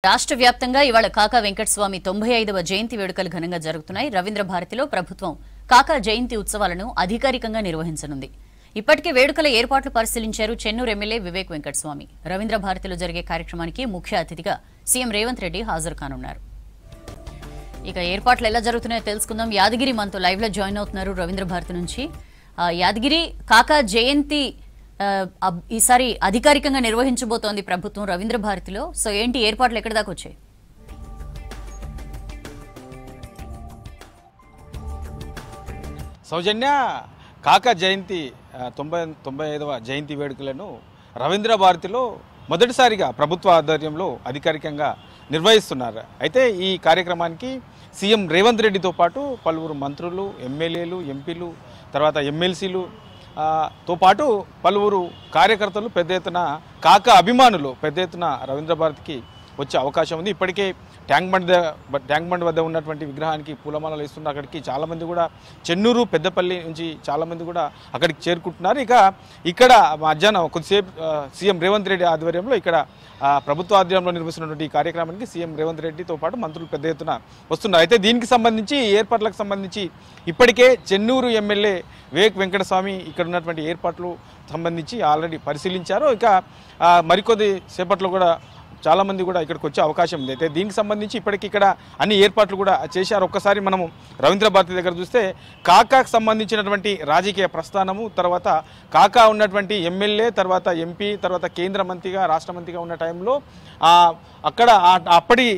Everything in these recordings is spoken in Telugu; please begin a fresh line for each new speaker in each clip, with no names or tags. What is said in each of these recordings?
రాష్ట్ర వ్యాప్తంగా ఇవాళ కాకా వెంకటస్వామి 95వ జయంతి వేడుకలు ఘనంగా జరుగుతున్నాయి. రవీంద్ర భారతిలో ప్రభుత్వం కాకా జయంతి ఉత్సవాలను అధికారికంగా నిర్వహించనుంది. ఇప్పటికే వేడుకల ఏర్పాట్లు పరిశీలించారు చెన్నూరు ఎమ్మెల్యే వివేక్ వెంకటస్వామి. రవీంద్ర భారతిలో జరిగే కార్యక్రమానికి ముఖ్య అతిథిగా సీఎం రేవంత్ రెడ్డి హాజరు కానున్నారు. ఇక ఏర్పాట్లు ఎలా జరుగుతున్నాయో తెలుసుకుందాం. యాదగిరి మనతో లైవ్ లో జాయిన్ అవుతున్నారు రవీంద్ర భారతి నుంచి. యాదగిరి, కాకా జయంతి ఈసారి అధికారికంగా నిర్వహించబోతోంది ప్రభుత్వం రవీంద్ర భారతిలో. సో ఏంటి ఏర్పాట్లు ఎక్కడి దాకా వచ్చాయి?
సౌజన్య, కాకా జయంతి 95వ జయంతి వేడుకలను రవీంద్ర భారతిలో మొదటిసారిగా ప్రభుత్వ ఆధ్వర్యంలో అధికారికంగా నిర్వహిస్తున్నారు. అయితే ఈ కార్యక్రమానికి సీఎం రేవంత్ రెడ్డితో పాటు పలువురు మంత్రులు, ఎమ్మెల్యేలు, ఎంపీలు, తర్వాత ఎమ్మెల్సీలు తో పాటు పలువురు కార్యకర్తలు పెద్ద ఎత్తున కాకా అభిమానులు పెద్ద ఎత్తున రవీంద్ర భారతికి వచ్చే అవకాశం ఉంది. ఇప్పటికే ట్యాంక్ బండ్ వద్ద ఉన్నటువంటి విగ్రహానికి పూలమాలలు ఇస్తున్నారు. అక్కడికి చాలామంది కూడా చెన్నూరు, పెద్దపల్లి నుంచి చాలామంది కూడా అక్కడికి చేరుకుంటున్నారు. ఇక్కడ మధ్యాహ్నం కొద్దిసేపు సీఎం రేవంత్ రెడ్డి ఆధ్వర్యంలో ఇక్కడ ప్రభుత్వ ఆధ్వర్యంలో నిర్వహిస్తున్నటువంటి ఈ కార్యక్రమానికి సీఎం రేవంత్ రెడ్డితో పాటు మంత్రులు పెద్ద ఎత్తున వస్తున్నారు. అయితే దీనికి సంబంధించి ఏర్పాట్లకు సంబంధించి ఇప్పటికే చెన్నూరు ఎమ్మెల్యే వివేక్ వెంకటస్వామి ఇక్కడ ఉన్నటువంటి ఏర్పాట్లు సంబంధించి ఆల్రెడీ పరిశీలించారు. ఇక మరికొద్ది సేపట్లో కూడా చాలామంది కూడా ఇక్కడికి వచ్చే అవకాశం ఉంది. అయితే దీనికి సంబంధించి ఇప్పటికి ఇక్కడ అన్ని ఏర్పాట్లు కూడా చేశారు. ఒక్కసారి మనము రవీంద్ర భారతి దగ్గర చూస్తే కాకాకు సంబంధించినటువంటి రాజకీయ ప్రస్థానము, తర్వాత కాకా ఉన్నటువంటి ఎమ్మెల్యే, తర్వాత ఎంపీ, తర్వాత కేంద్ర మంత్రిగా, రాష్ట్ర మంత్రిగా ఉన్న టైంలో అక్కడ అప్పటి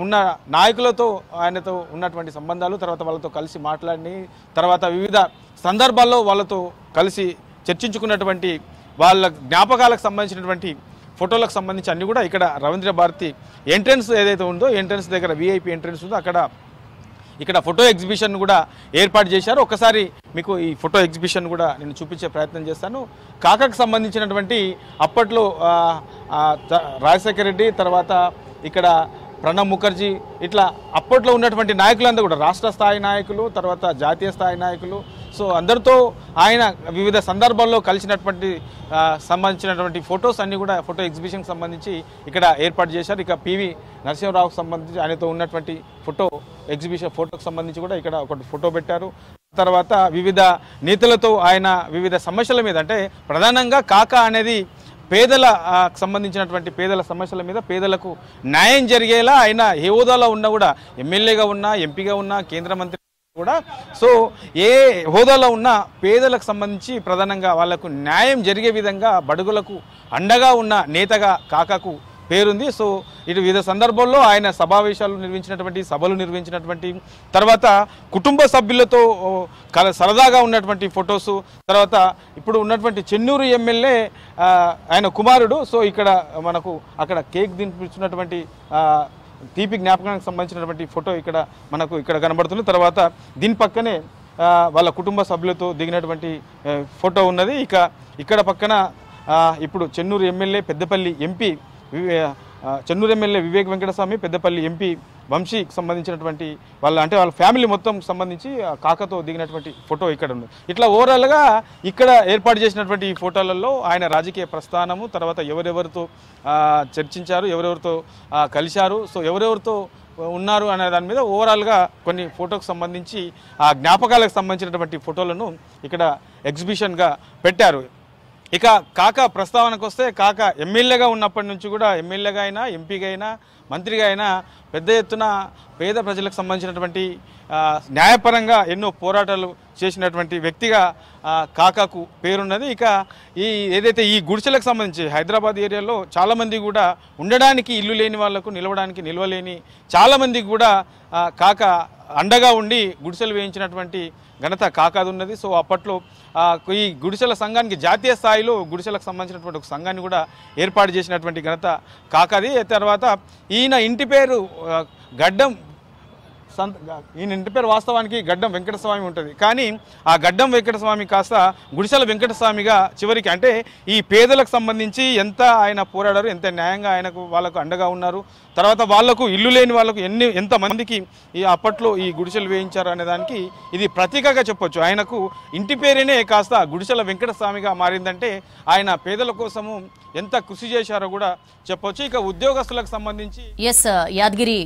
ఉన్న నాయకులతో ఆయనతో ఉన్నటువంటి సంబంధాలు, తర్వాత వాళ్ళతో కలిసి మాట్లాడి, తర్వాత వివిధ సందర్భాల్లో వాళ్ళతో కలిసి చర్చించుకున్నటువంటి వాళ్ళ జ్ఞాపకాలకు సంబంధించినటువంటి ఫోటోలకు సంబంధించి అన్ని కూడా ఇక్కడ రవీంద్ర భారతి ఎంట్రన్స్ ఏదైతే ఉందో ఎంట్రన్స్ దగ్గర విఐపి ఎంట్రన్స్ ఉందో ఇక్కడ ఫోటో ఎగ్జిబిషన్ కూడా ఏర్పాటు చేశారు. ఒకసారి మీకు ఈ ఫోటో ఎగ్జిబిషన్ కూడా నేను చూపించే ప్రయత్నం చేస్తాను. కాకాకు సంబంధించినటువంటి అప్పట్లో రాజశేఖర రెడ్డి, తర్వాత ఇక్కడ ప్రణబ్ ముఖర్జీ, ఇట్లా అప్పట్లో ఉన్నటువంటి నాయకులందరూ కూడా రాష్ట్ర స్థాయి నాయకులు, తర్వాత జాతీయ స్థాయి నాయకులు, సో అందరితో ఆయన వివిధ సందర్భాల్లో కలిసినటువంటి సంబంధించినటువంటి ఫొటోస్ అన్నీ కూడా ఫోటో ఎగ్జిబిషన్కి సంబంధించి ఇక్కడ ఏర్పాటు చేశారు. ఇక పివి నరసింహరావుకు సంబంధించి ఆయనతో ఉన్నటువంటి ఫోటో ఎగ్జిబిషన్ ఫోటోకి సంబంధించి కూడా ఇక్కడ ఒకటి ఫోటో పెట్టారు. తర్వాత వివిధ నేతలతో ఆయన వివిధ సమస్యల మీద, అంటే ప్రధానంగా కాకా అనేది పేదలకు సంబంధించినటువంటి పేదల సమస్యల మీద పేదలకు న్యాయం జరిగేలా ఆయన ఏ హోదాలో ఉన్నా కూడా, ఎమ్మెల్యేగా ఉన్నా, ఎంపీగా ఉన్నా, కేంద్ర మంత్రి కూడా, సో ఏ హోదాలో ఉన్న పేదలకు సంబంధించి ప్రధానంగా వాళ్లకు న్యాయం జరిగే విధంగా బడుగులకు అండగా ఉన్న నేతగా కాకాకు పేరుంది. సో ఇటు వివిధ సందర్భాల్లో ఆయన సమావేశాలు నిర్వహించినటువంటి, సభలు నిర్వహించినటువంటి, తర్వాత కుటుంబ సభ్యులతో సరదాగా ఉన్నటువంటి ఫొటోసు, తర్వాత ఇప్పుడు ఉన్నటువంటి చెన్నూరు ఎమ్మెల్యే ఆయన కుమారుడు, సో ఇక్కడ మనకు అక్కడ కేక్ తినిపించినటువంటి తీపి జ్ఞాపకానికి సంబంధించినటువంటి ఫోటో ఇక్కడ కనబడుతుంది. తర్వాత దీని పక్కనే వాళ్ళ కుటుంబ సభ్యులతో దిగినటువంటి ఫోటో ఉన్నది. ఇక్కడ పక్కన ఇప్పుడు Chennur MLA, Peddapalli MP Chennur MLA Vivek Venkataswamy, Peddapalli MP వంశీకి సంబంధించినటువంటి వాళ్ళ ఫ్యామిలీ మొత్తం సంబంధించి కాకాతో దిగినటువంటి ఫోటో ఇక్కడ ఉంది. ఇట్లా ఓవరాల్గా ఇక్కడ ఏర్పాటు చేసినటువంటి ఈ ఫోటోలలో ఆయన రాజకీయ ప్రస్థానము, తర్వాత ఎవరెవరితో చర్చించారు, ఎవరెవరితో కలిశారు, సో ఎవరెవరితో ఉన్నారు అనే దాని మీద ఓవరాల్గా కొన్ని ఫోటోకు సంబంధించి ఆ జ్ఞాపకాలకు సంబంధించినటువంటి ఫోటోలను ఇక్కడ ఎగ్జిబిషన్గా పెట్టారు. ఇక కాకా ప్రస్తావనకు వస్తే, కాకా ఎమ్మెల్యేగా ఉన్నప్పటి నుంచి కూడా, ఎమ్మెల్యేగా అయినా, ఎంపీగా అయినా, మంత్రిగా అయినా పెద్ద ఎత్తున పేద ప్రజలకు సంబంధించినటువంటి న్యాయపరంగా ఎన్నో పోరాటాలు చేసినటువంటి వ్యక్తిగా కాకాకు పేరున్నది. ఇక ఏదైతే ఈ గుడిసెలకు సంబంధించి హైదరాబాద్ ఏరియాలో చాలామంది కూడా ఉండడానికి ఇల్లు లేని వాళ్లకు, నిలవడానికి నిలవలేని చాలామందికి కూడా కాకా అండగా ఉండి గుడిసెలు వేయించినటువంటి ఘనత కాకాది ఉన్నది. సో అప్పట్లో ఈ గుడిసెల సంఘానికి జాతీయ స్థాయిలో గుడిసెలకు సంబంధించినటువంటి ఒక సంఘాన్ని కూడా ఏర్పాటు చేసినటువంటి ఘనత కాకాది. తర్వాత ఈయన ఇంటి పేరు గడ్డం ఈయన ఇంటి పేరు వాస్తవానికి గడ్డం వెంకటస్వామి ఉంటుంది. కానీ ఆ గడ్డం వెంకటస్వామి కాస్త గుడిసెల వెంకటస్వామిగా చివరికి, అంటే ఈ పేదలకు సంబంధించి ఎంత ఆయన పోరాడారు, ఎంత న్యాయంగా వాళ్ళకు అండగా ఉన్నారు, తర్వాత వాళ్లకు ఇల్లు లేని వాళ్ళకు ఎంతమందికి ఈ అప్పట్లో ఈ గుడిసెలు వేయించారు అనే దానికి ఇది ప్రతీకగా చెప్పొచ్చు. ఆయనకు ఇంటి పేరేనే కాస్త గుడిసెల వెంకటస్వామిగా మారిందంటే ఆయన పేదల కోసము ఎంత కృషి చేశారో కూడా చెప్పొచ్చు. ఇక ఉద్యోగస్తులకు సంబంధించి
యాదగిరి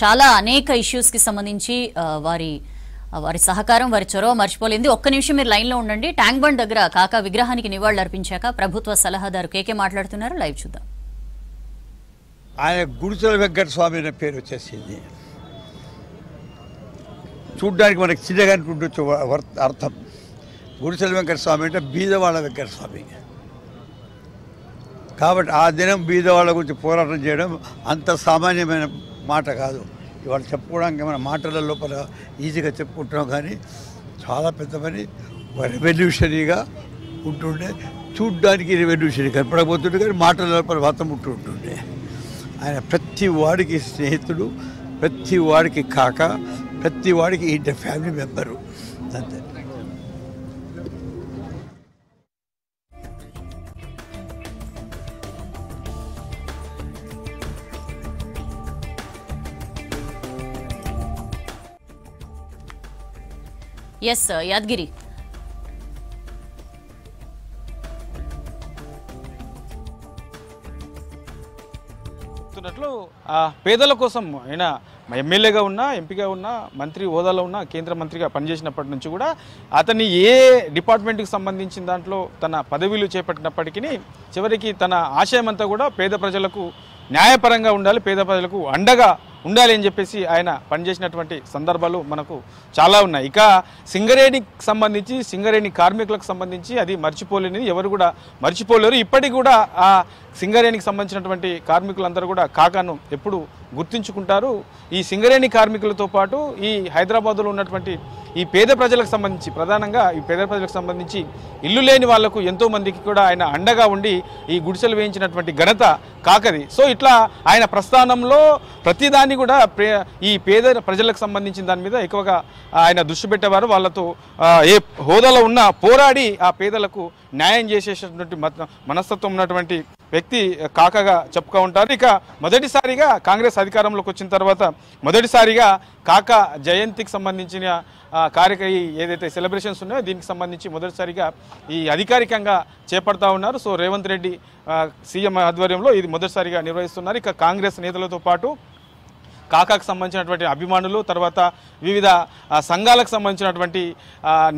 చాలా అనేక ఇష్యూస్ కి సంబంధించి వారి సహకారం, వారి చొరవ మర్చిపోలేదు. ఒక్క నిమిషం మీరు లైన్ లో ఉండండి. ట్యాంక్ బండ్ దగ్గర కాకా విగ్రహానికి నివాళులు అర్పించాక ప్రభుత్వ సలహాదారు కేకే మాట్లాడుతున్నారు. లైవ్ చూద్దాం.
ఆయన గుడిసెల వెంకటస్వామి అనే పేరు వచ్చేసింది. చూడ్డానికి మనకి చిన్నగానే ఉండొచ్చు అర్థం. గుడిసెల వెంకటస్వామి అంటే బీదవాళ్ళ వెంకటస్వామి కాబట్టి ఆ దినం బీదవాళ్ళ గురించి పోరాటం చేయడం అంత సామాన్యమైన మాట కాదు. ఇవాళ చెప్పుకోవడానికి మన మాటల లోపల ఈజీగా చెప్పుకుంటున్నాం, కానీ చాలా పెద్ద పని. రెవల్యూషనరీగా ఉంటుండే, చూడ్డానికి రెవల్యూషనరీ కనపడబోతుండే, కానీ మాటల లోపల మాత్రం ఉంటుండే. ఆయన ప్రతి వాడికి స్నేహితుడు, ప్రతి వాడికి కాక, ప్రతి వాడికి ఇంటి ఫ్యామిలీ మెంబరు అంతే.
ఎస్ యాదగిరి,
పేదల కోసం ఆయన ఎమ్మెల్యేగా ఉన్నా, ఎంపీగా ఉన్నా, మంత్రి హోదాలో ఉన్నా, కేంద్ర మంత్రిగా పనిచేసినప్పటి నుంచి కూడా అతన్ని ఏ డిపార్ట్మెంట్కి సంబంధించిన దాంట్లో తన పదవిలు చేపట్టినప్పటికీ చివరికి తన ఆశయం అంతా కూడా పేద ప్రజలకు న్యాయపరంగా ఉండాలి, పేద ప్రజలకు అండగా ఉండాలి అని చెప్పేసి ఆయన పనిచేసినటువంటి సందర్భాలు మనకు చాలా ఉన్నాయి. ఇక సింగరేణికి సంబంధించి, సింగరేణి కార్మికులకు సంబంధించి అది మర్చిపోలేనిది, ఎవరు కూడా మర్చిపోలేరు. ఇప్పటికి కూడా ఆ సింగరేణికి సంబంధించినటువంటి కార్మికులందరూ కూడా కాకాను ఎప్పుడు గుర్తించుకుంటారు. ఈ సింగరేణి కార్మికులతో పాటు ఈ హైదరాబాద్లో ఉన్నటువంటి ఈ పేద ప్రజలకు సంబంధించి, ప్రధానంగా ఈ పేద ప్రజలకు సంబంధించి ఇల్లు లేని వాళ్లకు ఎంతోమందికి కూడా ఆయన అండగా ఉండి ఈ గుడిసెలు వేయించినటువంటి ఘనత కాకది. సో ఇట్లా ఆయన ప్రస్థానంలో ప్రతిదాన్ని కూడా ఈ పేద ప్రజలకు సంబంధించిన దాని మీద ఎక్కువగా ఆయన దృష్టి పెట్టేవారు. వాళ్ళతో ఏ హోదాలో ఉన్నా పోరాడి ఆ పేదలకు న్యాయం చేసేటటువంటి మనస్తత్వం ఉన్నటువంటి వ్యక్తి కాకగా చెప్పుకో ఉంటారు. ఇక మొదటిసారిగా కాంగ్రెస్ అధికారంలోకి వచ్చిన తర్వాత మొదటిసారిగా కాకా జయంతికి సంబంధించిన ఏదైతే సెలబ్రేషన్స్ ఉన్నాయో దీనికి సంబంధించి మొదటిసారిగా ఈ అధికారికంగా చేపడతా ఉన్నారు. సో రేవంత్ రెడ్డి సీఎం ఆధ్వర్యంలో ఇది మొదటిసారిగా నిర్వహిస్తున్నారు. ఇక కాంగ్రెస్ నేతలతో పాటు కాకాకు సంబంధించినటువంటి అభిమానులు, తర్వాత వివిధ సంఘాలకు సంబంధించినటువంటి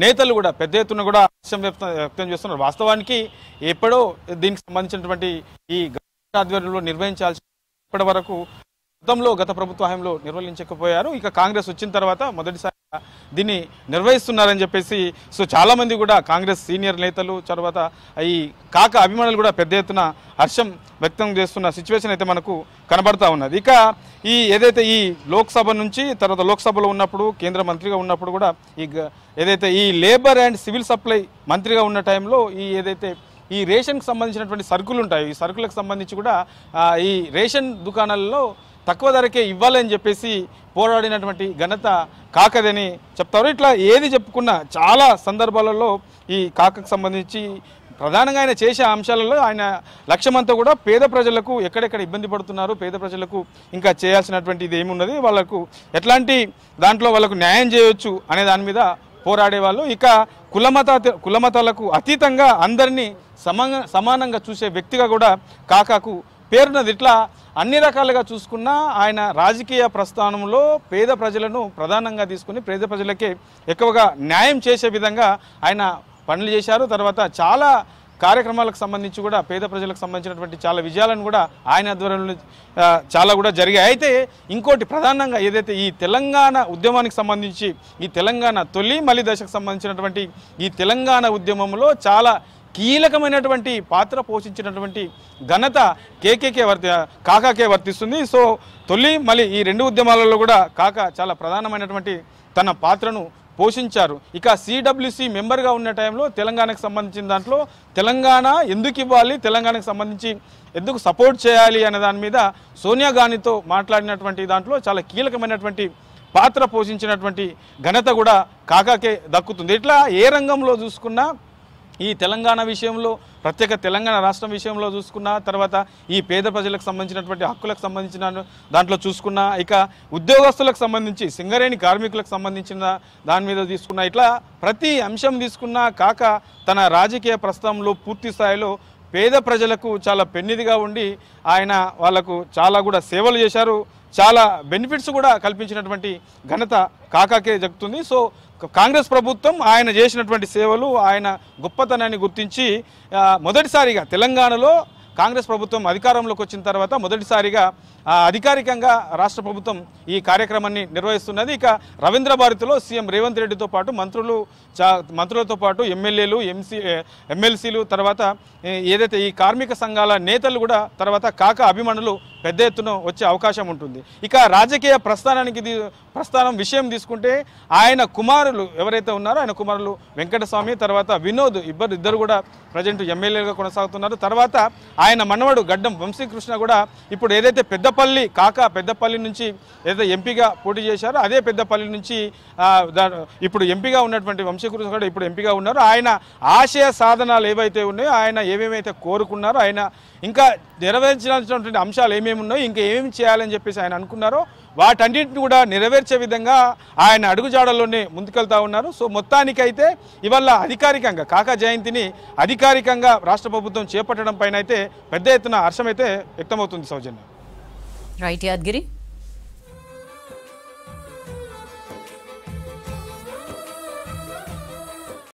నేతలు కూడా పెద్ద ఎత్తున కూడా హర్షం వ్యక్తం చేస్తున్నారు. వాస్తవానికి ఎప్పుడో దీనికి సంబంధించినటువంటి ఈ ఆధ్వర్యంలో నిర్వహించాల్సి ఇప్పటి వరకు గత ప్రభుత్వ హయాంలో నిర్వహించకపోయారు. ఇక కాంగ్రెస్ వచ్చిన తర్వాత మొదటిసారిగా దీన్ని నిర్వహిస్తున్నారని చెప్పేసి సో చాలా మంది కూడా కాంగ్రెస్ సీనియర్ నేతలు, తర్వాత ఈ కాక అభిమానులు కూడా పెద్ద ఎత్తున హర్షం వ్యక్తం చేస్తున్న సిచ్యువేషన్ అయితే మనకు కనబడతా ఉన్నది. ఇక ఏదైతే ఈ లోక్సభ నుంచి తర్వాత లోక్సభలో ఉన్నప్పుడు కేంద్ర మంత్రిగా ఉన్నప్పుడు కూడా ఏదైతే ఈ లేబర్ అండ్ సివిల్ సప్లై మంత్రిగా ఉన్న టైంలో ఏదైతే ఈ రేషన్కి సంబంధించినటువంటి సరుకులు ఉంటాయి, ఈ సరుకులకు సంబంధించి కూడా ఈ రేషన్ దుకాణాలలో తక్కువ ధరకే ఇవ్వాలని చెప్పేసి పోరాడినటువంటి ఘనత కాకదని చెప్తారు. ఇట్లా ఏది చెప్పుకున్నా చాలా సందర్భాలలో ఈ కాకకు సంబంధించి ప్రధానంగా ఆయన చేసే అంశాలలో ఆయన లక్ష్యమంతా కూడా పేద ప్రజలకు ఎక్కడెక్కడ ఇబ్బంది పడుతున్నారు, పేద ప్రజలకు ఇంకా చేయాల్సినటువంటి ఇది ఏమున్నది, వాళ్ళకు ఎట్లాంటి దాంట్లో వాళ్ళకు న్యాయం చేయవచ్చు అనే దాని మీద పోరాడేవాళ్ళు. ఇక కులమతాలకు అతీతంగా అందరినీ సమానంగా చూసే వ్యక్తిగా కూడా కాకాకు పేరున్నది. ఇట్లా అన్ని రకాలుగా చూసుకున్నా ఆయన రాజకీయ ప్రస్థానంలో పేద ప్రజలను ప్రధానంగా తీసుకుని పేద ప్రజలకే ఎక్కువగా న్యాయం చేసే విధంగా ఆయన పనులు చేశారు. తర్వాత చాలా కార్యక్రమాలకు సంబంధించి కూడా పేద ప్రజలకు సంబంధించినటువంటి చాలా విజయాలను కూడా ఆయన ఆధ్వర్యంలో చాలా కూడా జరిగాయి. అయితే ఇంకోటి ప్రధానంగా ఏదైతే ఈ తెలంగాణ ఉద్యమానికి సంబంధించి ఈ తెలంగాణ తొలి మలి దశకు సంబంధించినటువంటి ఈ తెలంగాణ ఉద్యమంలో చాలా కీలకమైనటువంటి పాత్ర పోషించినటువంటి ఘనత కాకాకే వర్తిస్తుంది. సో తొలి మలి ఈ రెండు ఉద్యమాలలో కూడా కాకా చాలా ప్రధానమైనటువంటి తన పాత్రను పోషించారు. ఇక సిడబ్ల్యూసి మెంబర్గా ఉన్న టైంలో తెలంగాణకు సంబంధించిన దాంట్లో తెలంగాణ ఎందుకు ఇవ్వాలి, తెలంగాణకు సంబంధించి ఎందుకు సపోర్ట్ చేయాలి అనే దాని మీద సోనియా గాంధీతో మాట్లాడినటువంటి దాంట్లో చాలా కీలకమైనటువంటి పాత్ర పోషించినటువంటి ఘనత కూడా కాకాకే దక్కుతుంది. ఇట్లా ఏ రంగంలో చూసుకున్నా ఈ తెలంగాణ విషయంలో, ప్రత్యేక తెలంగాణ రాష్ట్రం విషయంలో చూసుకున్నా, తర్వాత ఈ పేద ప్రజలకు సంబంధించినటువంటి హక్కులకు సంబంధించిన దాంట్లో చూసుకున్నా, ఇక ఉద్యోగస్తులకు సంబంధించి సింగరేణి కార్మికులకు సంబంధించిన దాని మీద తీసుకున్నా, ఇట్లా ప్రతి అంశం తీసుకున్నా కాక తన రాజకీయ ప్రస్థానంలో పూర్తి స్థాయిలో పేద ప్రజలకు చాలా పెన్నిదిగా ఉండి ఆయన వాళ్లకు చాలా కూడా సేవలు చేశారు, చాలా బెనిఫిట్స్ కూడా కల్పించినటువంటి ఘనత కాకాకే దక్కుతుంది. సో కాంగ్రెస్ ప్రభుత్వం ఆయన చేసినటువంటి సేవలు, ఆయన గొప్పతనాన్ని గుర్తించి మొదటిసారిగా తెలంగాణలో కాంగ్రెస్ ప్రభుత్వం అధికారంలోకి వచ్చిన తర్వాత మొదటిసారిగా అధికారికంగా రాష్ట్ర ప్రభుత్వం ఈ కార్యక్రమాన్ని నిర్వహిస్తున్నది. ఇక రవీంద్ర భారతిలో సీఎం రేవంత్ రెడ్డితో పాటు మంత్రులతో పాటు ఎమ్మెల్యేలు, ఎమ్మెల్సీలు, తర్వాత ఏదైతే ఈ కార్మిక సంఘాల నేతలు కూడా తర్వాత కాకా అభిమానులు పెద్ద ఎత్తున వచ్చే అవకాశం ఉంటుంది. ఇక రాజకీయ ప్రస్థానం విషయం తీసుకుంటే ఆయన కుమారులు ఎవరైతే ఉన్నారో ఆయన కుమారులు వెంకటస్వామి తర్వాత వినోద్ ఇద్దరు కూడా ప్రజెంట్ ఎమ్మెల్యేలుగా కొనసాగుతున్నారు. తర్వాత ఆయన మనవడు గడ్డం వంశీకృష్ణ కూడా ఇప్పుడు ఏదైతే పెద్దపల్లి నుంచి ఏదైతే ఎంపీగా పోటీ చేశారో అదే పెద్దపల్లి నుంచి ఇప్పుడు ఎంపీగా ఉన్నటువంటి వంశీకృష్ణ కూడా ఇప్పుడు ఎంపీగా ఉన్నారు. ఆయన ఆశయ సాధనాలు ఏవైతే ఉన్నాయో, ఆయన ఏమేమైతే కోరుకున్నారో, ఆయన ఇంకా నెరవేర్చాల్సినటువంటి అంశాలు ఏమేమి ఉన్నాయో, ఇంకా ఏమేమి చేయాలని చెప్పేసి ఆయన అనుకున్నారో వాటన్నింటిని కూడా నెరవేర్చే విధంగా ఆయన అడుగుజాడల్లోనే ముందుకెళ్తా ఉన్నారు. సో మొత్తానికైతే ఇవాళ అధికారికంగా కాకా జయంతిని అధికారికంగా రాష్ట్ర ప్రభుత్వం చేపట్టడం పైన అయితే పెద్ద ఎత్తున హర్షం అయితే వ్యక్తమవుతుంది. సౌజన్య.
రైట్ యాద్గిరి.